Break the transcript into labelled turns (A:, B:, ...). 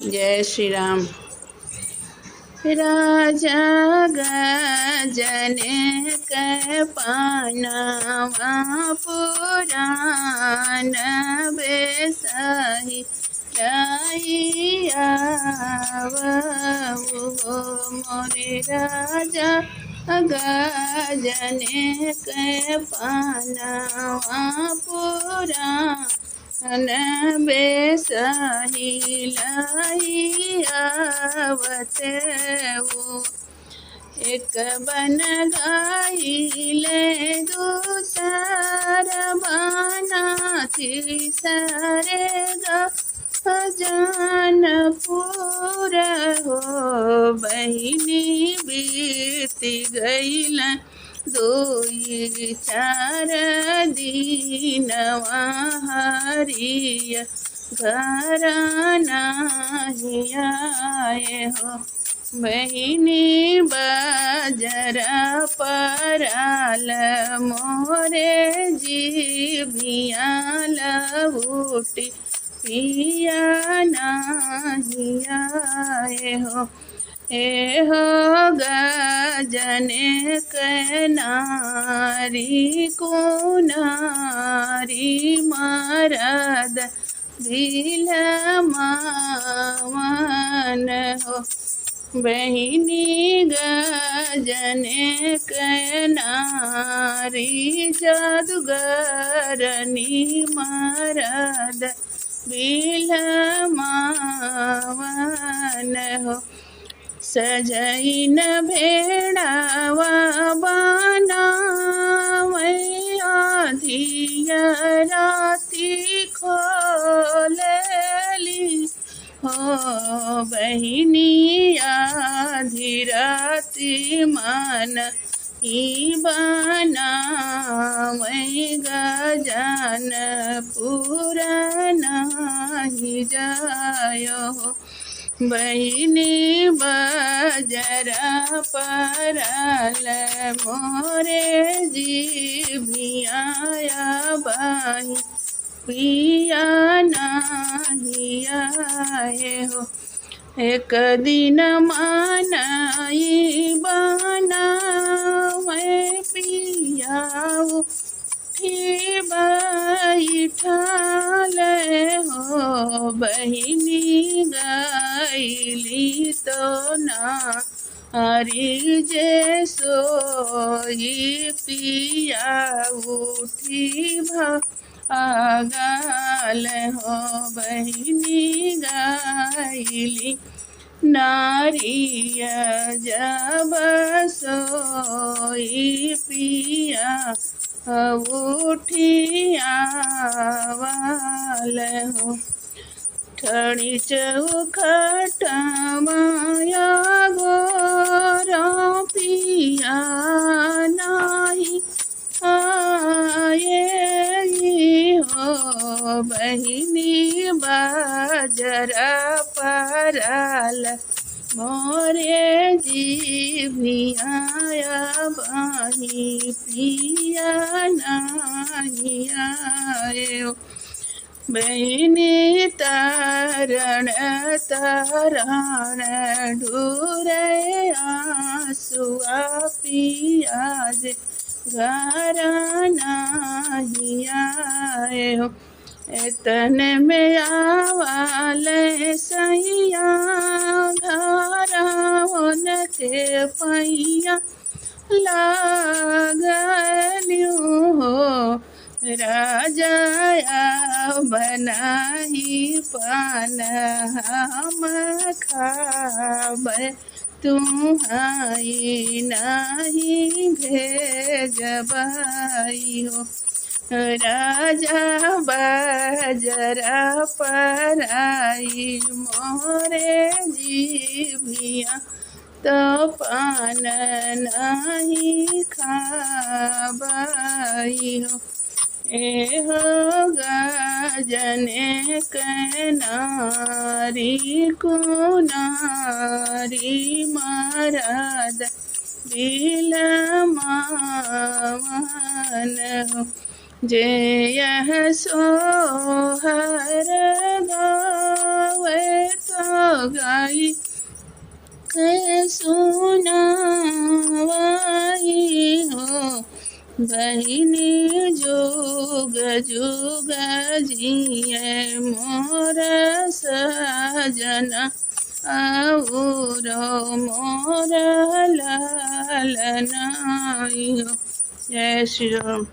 A: जय श्री राम। राजा गजन के पानवा पुराण बेसही मोरे राजा गजन के पानवा पुराण बेसही आवते वो एक बन गाइले दूसर बना तीसरे जान पूरा हो बहिनी बीती गईल दोई चार दिन हरिय घर नहीं आए हो बहिनी बजरा पराल मोरे जीभिया लबूटी पिया नहीं आए हो ए हो गजने के नारी को नारी मरद बिलमान हो बहिनी गजने के नारी जादूगरनी मरद बिलमान हो सजैन भेड़ावा बनावै आधिया राती खोलेली हो बहिनी आधी राती मन ई बनावै गजान पुराना ही जायो बहिनी बजरा पराल मोरे जीभिया बाही पिया नहीं आए हो एक दिन मानाई बनावे पिया बैठाल हो बहिनी गैली तो ना हरी जे सोई पिया उठी भागाल हो बहिनी गैली नारिय जब सोई पिया उठिया वाल हो ठड़ी चौखट माया गोरा पिया नाही आए हो बहिनी बजरा पराल मोरे जीभिया बाही पिया नहीं आए बहिनी तारण तारण ढूरे आंसुआ पियाज घर नहीं आए हो तन में आवाल सैया घरावन के पैया लागलियो हो राजा बनाही पान हम खाबै तुम्हारी नहीं भेजबाई हो राजा बजरा पराई मोरे जीभिया तो पान नहीं खाबाई हो ए हो गजने के नारी को नारी मरद बिलमान हो जे यह सोहर गावे तो बहिनी जुग जुग जिए मोर सजना और मोर लालना। जय श्री राम।